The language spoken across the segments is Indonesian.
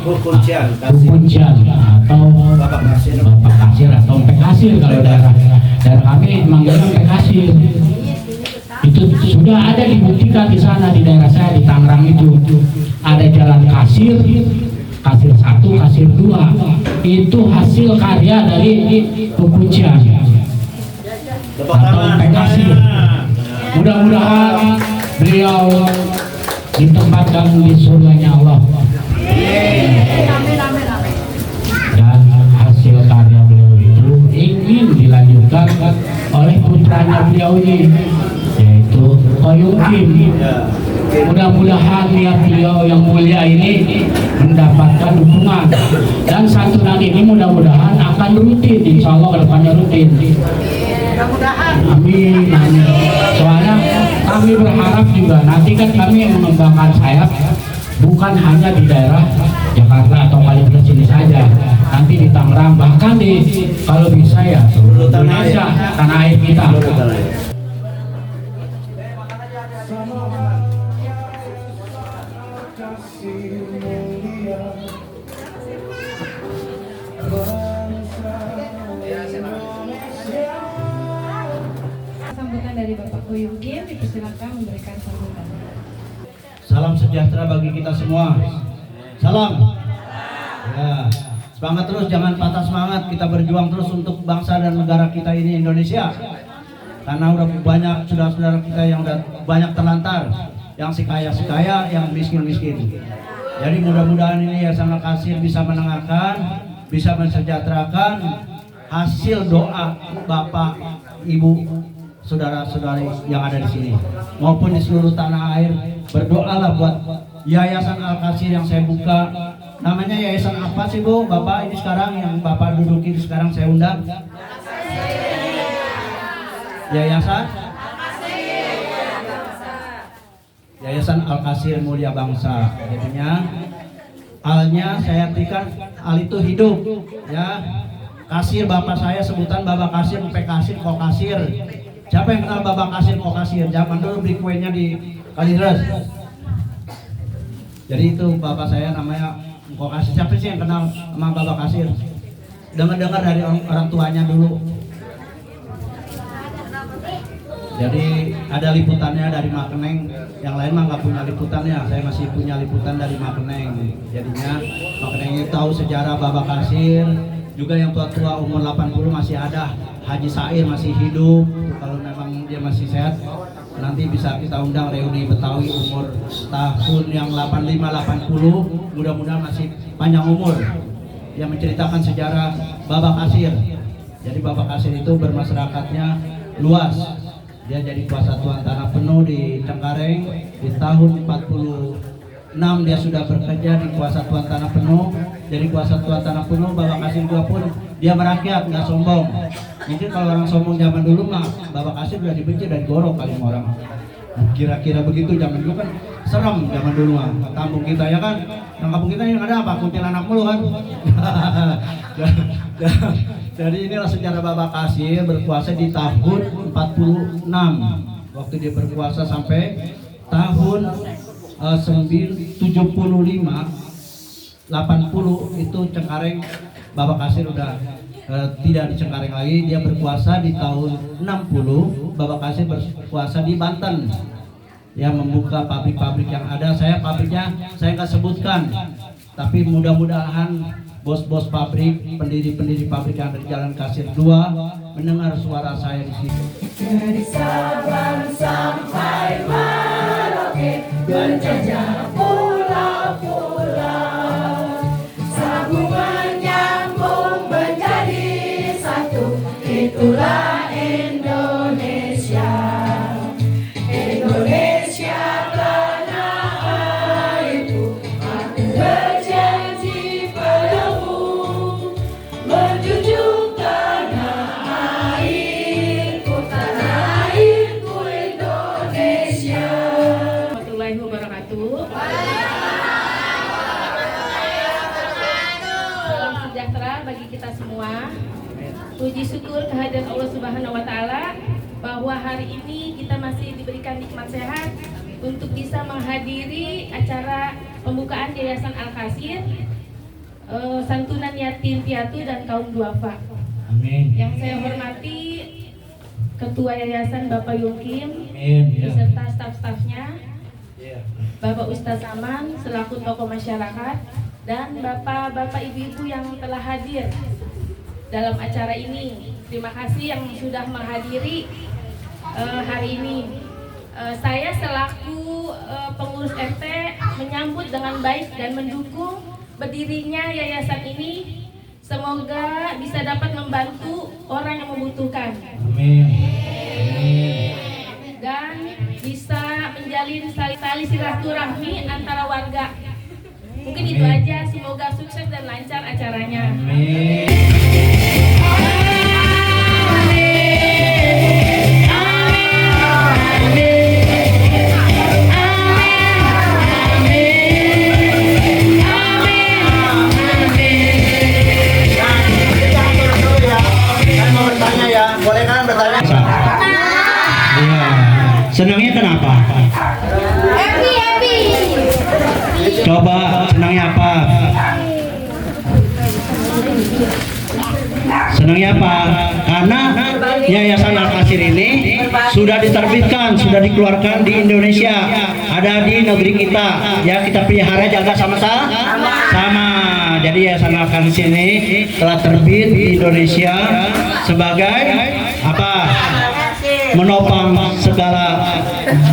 Pukuncian atau Bapak Kasir atau Mpek Kasir kalau daerah kami manggilnya Mpek Kasir. Itu sudah ada dibuktikan di sana di daerah saya di Tangerang itu ada jalan Kasir 1, Kasir 2 itu hasil karya dari Pukuncian atau Mpek Kasir. Mudah-mudahan beliau ditempatkan di surganya Allah. Dan hasil karya beliau itu ingin dilanjutkan oleh putranya beliau ini, yaitu Koyum Kim. Mudah-mudahan niat beliau yang mulia ini mendapatkan dukungan, dan santunan ini mudah-mudahan akan rutin, insya Allah kedepannya rutin. Amin, amin. Soalnya kami berharap juga nanti kan kami mengembangkan sayap bukan hanya di daerah Jakarta atau Kalimantan sini saja, nanti di Tangerang, bahkan di kalau bisa ya seluruh Indonesia, tanah air kita. Sambutan dari Bapak Koyum Kim, dipersilakan memberikan sambutan. Salam sejahtera bagi kita semua. Salam. Ya, semangat terus, jangan patah semangat. Kita berjuang terus untuk bangsa dan negara kita ini Indonesia. Karena udah banyak saudara-saudara kita yang udah banyak terlantar, yang si kaya, yang miskin. Jadi mudah-mudahan ini Yayasan Al-Kasir bisa menengahkan, bisa mensejahterakan hasil doa Bapak, Ibu, saudara-saudari yang ada di sini maupun di seluruh tanah air. Berdoalah buat Yayasan Al-Kasir yang saya buka. Namanya yayasan apa sih Bu? Bapak ini sekarang yang Bapak duduki sekarang saya undang. Yayasan Al-Kasir Mulia Bangsa. Jadinya alnya saya artikan al itu hidup ya. Kasir Bapak saya sebutan Bapak Kasir, Mpek Kasir, Kok Kasir. Siapa yang kenal Bapak Kasir, Kok Kasir? Zaman dulu beli kuenya di Kalideres. Jadi itu Bapak saya namanya Kok Kasir. Siapa sih yang kenal sama Bapak Kasir? Dengar-dengar dari orang tuanya dulu. Jadi ada liputannya dari Makeneng, yang lain mah nggak punya liputannya. Saya masih punya liputan dari Makeneng. Jadinya Makeneng itu tahu sejarah Bapak Kasir. Juga yang tua-tua umur 80 masih ada. Haji Sair masih hidup. Kalau memang dia masih sehat, nanti bisa kita undang reuni Betawi umur tahun yang 85-80. Mudah-mudahan masih panjang umur. Yang menceritakan sejarah Bapak Kasir. Jadi Bapak Kasir itu bermasyarakatnya luas. Dia jadi kuasa tuan tanah penuh di Cengkareng. Di tahun 46 dia sudah bekerja di kuasa tuan tanah penuh. Jadi kuasa tuan tanah penuh Bapak Kasir juga pun dia merakyat, nggak sombong. Mungkin kalau orang sombong zaman dulu mah Bapak Kasir udah dibenci dan gorok kali sama orang. Kira-kira begitu zaman dulu kan serem zaman dulu mah. Kampung kita ya kan. Yang kampung kita yang ada apa? Kuntilanak mulu kan. Jadi inilah sejarah Bapak Kasir berkuasa di tahun 46. Waktu dia berkuasa sampai tahun 75, 80 itu Cengkareng Bapak Kasir udah tidak di Cengkareng lagi. Dia berkuasa di tahun 60. Bapak Kasir berkuasa di Banten. Dia membuka pabrik-pabrik yang ada. Saya pabriknya saya nggak sebutkan, tapi mudah-mudahan bos-bos pabrik, pendiri-pendiri pabrik yang ada di Jalan Kasir 2 mendengar suara saya di sini. Dari Sabang sampai Merauke, berjajah pulau-pulau, sambungan nyambung menjadi satu, itulah Indonesia. Indonesia tanah airku, aku berjanji padamu, menjunjung tanah airku Indonesia. Warahmatullahi wabarakatuh. Salam sejahtera bagi kita semua. Puji syukur kehadiran Allah Subhanahu wa taala bahwa hari ini kita masih diberikan nikmat sehat untuk bisa menghadiri acara pembukaan Yayasan Al-Kasir santunan yatim piatu dan kaum duafa. Amin. Yang saya hormati Ketua Yayasan Bapak Yungkim Amin. Ya. beserta staf-stafnya, Bapak Ustadz Aman selaku tokoh masyarakat, dan bapak-bapak ibu-ibu yang telah hadir dalam acara ini. Terima kasih yang sudah menghadiri hari ini. Saya selaku pengurus RT menyambut dengan baik dan mendukung berdirinya yayasan ini. Semoga bisa dapat membantu orang yang membutuhkan. Amin. Dan bisa menjalin tali silaturahmi antara warga. Mungkin itu aja. Semoga sukses dan lancar acaranya. Amin. Boleh kan bertanya? Iya. Senangnya kenapa? Happy. Coba senangnya apa? Senangnya apa? Karena Yayasan Al-Kasir ini sudah diterbitkan, sudah dikeluarkan di Indonesia, ada di negeri kita. Ya, kita pelihara jaga sama-sama. Jadi Yayasan Al-Kasir ini telah terbit di Indonesia sebagai apa? Menopang segala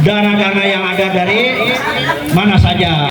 dana-dana yang ada dari mana saja.